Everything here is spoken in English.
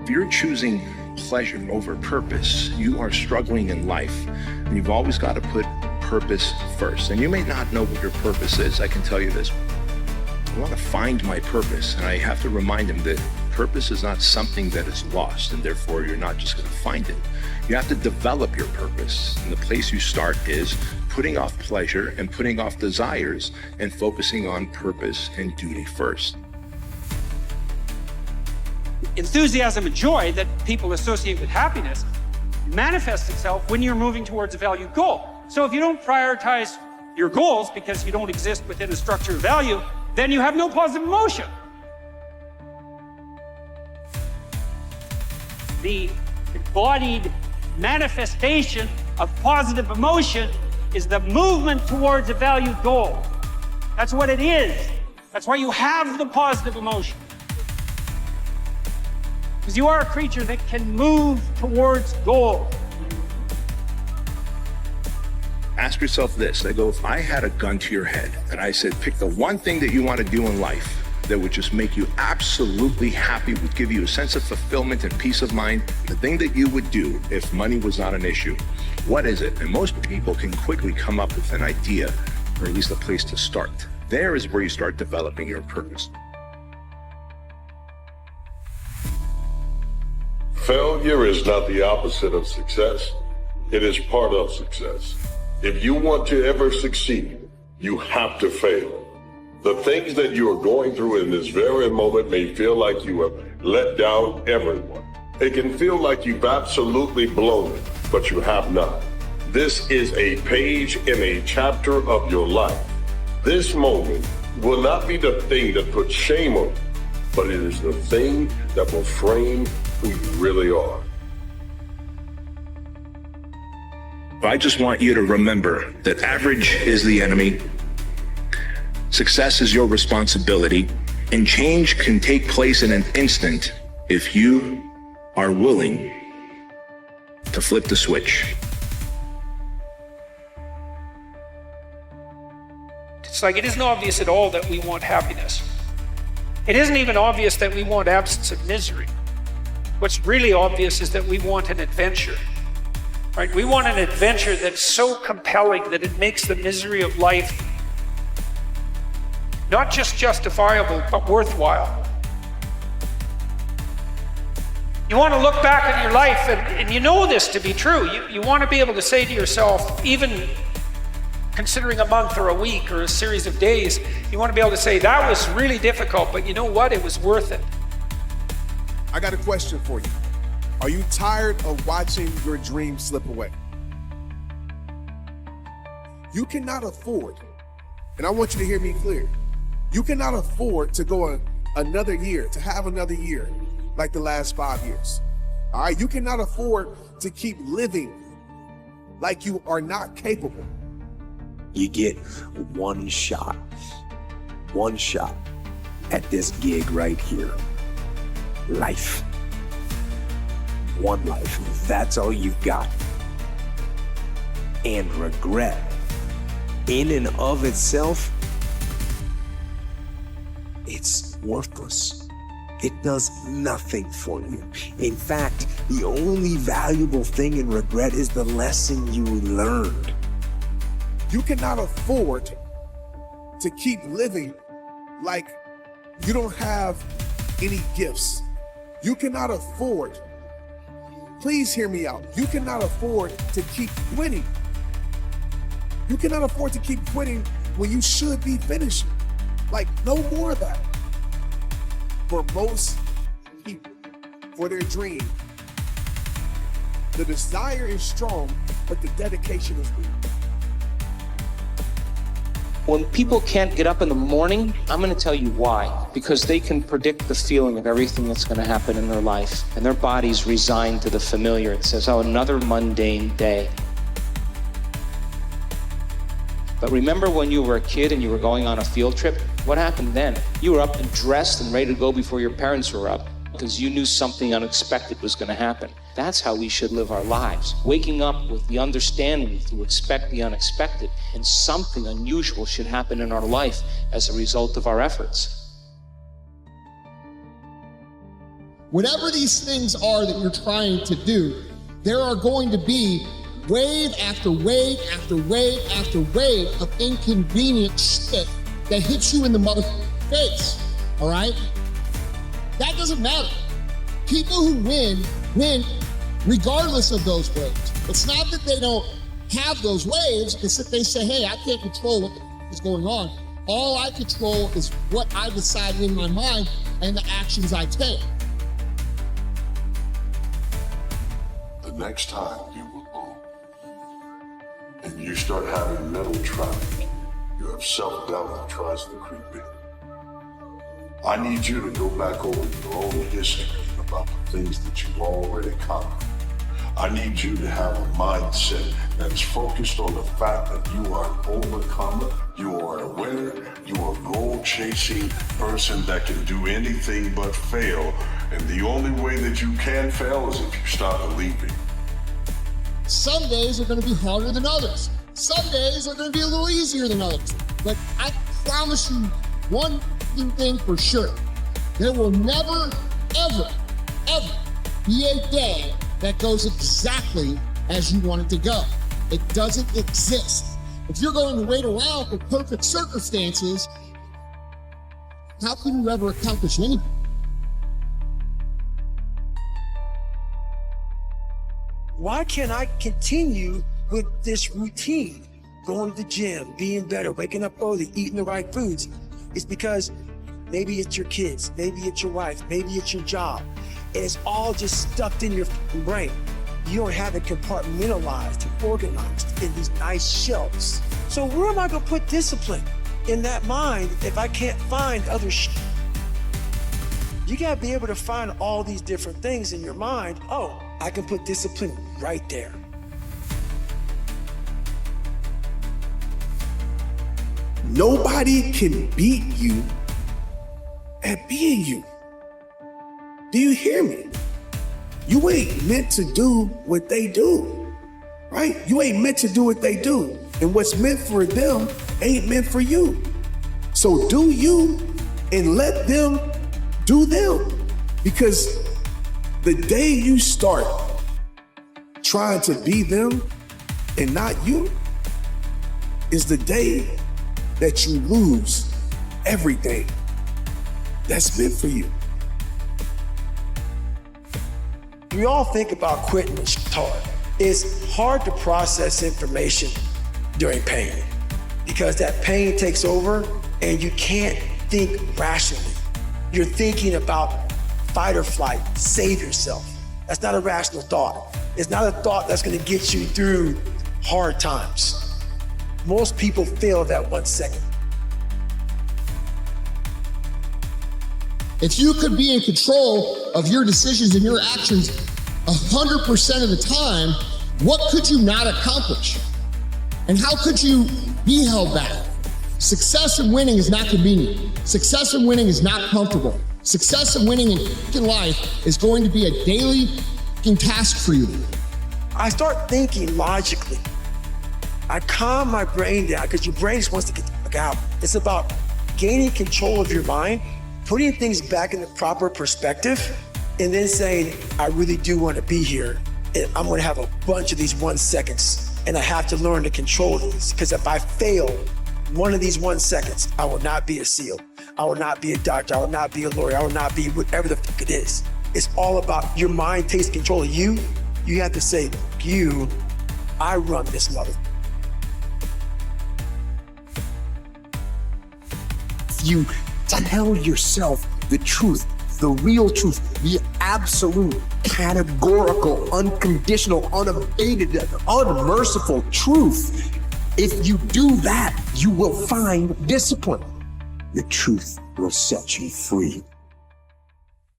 If you're choosing pleasure over purpose, you are struggling in life, and you've always got to put purpose first. And you may not know what your purpose is. I can tell you this. I want to find my purpose, and I have to remind them that purpose is not something that is lost, and therefore you're not just going to find it. You have to develop your purpose, and the place you start is putting off pleasure and putting off desires and focusing on purpose and duty first. Enthusiasm and joy that people associate with happiness manifests itself when you're moving towards a valued goal. So if you don't prioritize your goals because you don't exist within a structure of value, then you have no positive emotion. The embodied manifestation of positive emotion is the movement towards a valued goal. That's what it is. That's why you have the positive emotion. Because you are a creature that can move towards goal. Ask yourself this. I go, if I had a gun to your head and I said, pick the one thing that you want to do in life that would just make you absolutely happy, would give you a sense of fulfillment and peace of mind, the thing that you would do if money was not an issue, what is it? And most people can quickly come up with an idea, or at least a place to start. There is where you start developing your purpose. Failure is not the opposite of success. It is part of success. If you want to ever succeed, you have to fail. The things that you are going through in this very moment may feel like you have let down everyone. It can feel like you've absolutely blown it, but you have not. This is a page in a chapter of your life. This moment will not be the thing that puts shame on you, but it is the thing that will frame who you really are. I just want you to remember that average is the enemy, success is your responsibility, and change can take place in an instant if you are willing to flip the switch. It's like it isn't obvious at all that we want happiness. It isn't even obvious that we want absence of misery. What's really obvious is that we want an adventure, right? We want an adventure that's so compelling that it makes the misery of life not just justifiable, but worthwhile. You want to look back at your life, and you know this to be true. You want to be able to say to yourself, even considering a month or a week or a series of days, you want to be able to say, that was really difficult, but you know what? It was worth it. I got a question for you. Are you tired of watching your dreams slip away? You cannot afford, and I want you to hear me clear, you cannot afford to go another year, to have another year like the last 5 years. All right, you cannot afford to keep living like you are not capable. You get one shot at this gig right here. Life. One life. That's all you've got. And regret, in and of itself, it's worthless. It does nothing for you. In fact, the only valuable thing in regret is the lesson you learned. You cannot afford to keep living like you don't have any gifts. You cannot afford, please hear me out, you cannot afford to keep quitting. You cannot afford to keep quitting when you should be finishing. Like, no more of that. For most people, for their dream, the desire is strong, but the dedication is weak. When people can't get up in the morning, I'm going to tell you why. Because they can predict the feeling of everything that's going to happen in their life. And their body's resigned to the familiar. It says, oh, another mundane day. But remember when you were a kid and you were going on a field trip? What happened then? You were up and dressed and ready to go before your parents were up, because you knew something unexpected was going to happen. That's how we should live our lives. Waking up with the understanding to expect the unexpected, and something unusual should happen in our life as a result of our efforts. Whatever these things are that you're trying to do, there are going to be wave after wave after wave after wave of inconvenient shit that hits you in the motherfucking face, all right? That doesn't matter. People who win regardless of those waves. It's not that they don't have those waves, it's that they say, hey, I can't control what is going on. All I control is what I decide in my mind and the actions I take. The next time you will move and you start having mental traffic, you have self-doubt that tries to creep in. I need you to go back over your own history about the things that you've already conquered. I need you to have a mindset that is focused on the fact that you are an overcomer, you are a winner, you are a goal-chasing person that can do anything but fail. And the only way that you can fail is if you stop believing. Some days are going to be harder than others. Some days are going to be a little easier than others. But I promise you one thing for sure. There will never, ever, ever be a day that goes exactly as you want it to go. It doesn't exist. If you're going to wait around for perfect circumstances, how can you ever accomplish anything? Why can't I continue with this routine? Going to the gym, being better, waking up early, eating the right foods. It's because maybe it's your kids, maybe it's your wife, maybe it's your job. And it's all just stuffed in your brain. You don't have it compartmentalized and organized in these nice shelves. So where am I gonna put discipline in that mind if I can't find other shit? You gotta be able to find all these different things in your mind. Oh, I can put discipline right there. Nobody can beat you at being you. Do you hear me? You ain't meant to do what they do, right? You ain't meant to do what they do. And what's meant for them ain't meant for you. So do you and let them do them. Because the day you start trying to be them and not you is the day that you lose everything that's meant for you. We all think about quitting, it's hard. It's hard to process information during pain because that pain takes over and you can't think rationally. You're thinking about fight or flight, save yourself. That's not a rational thought. It's not a thought that's gonna get you through hard times. Most people fail that 1 second. If you could be in control of your decisions and your actions 100% of the time, what could you not accomplish? And how could you be held back? Success and winning is not convenient. Success and winning is not comfortable. Success and winning in life is going to be a daily task for you. I start thinking logically. I calm my brain down because your brain just wants to get the fuck out. It's about gaining control of your mind, putting things back in the proper perspective, and then saying, I really do want to be here. And I'm going to have a bunch of these 1 seconds, and I have to learn to control these. Because if I fail one of these 1 seconds, I will not be a SEAL. I will not be a doctor. I will not be a lawyer. I will not be whatever the fuck it is. It's all about your mind takes control of you. You have to say, you, I run this mother. You tell yourself the truth, the real truth, the absolute, categorical, unconditional, unabated, unmerciful truth. If you do that, you will find discipline. The truth will set you free.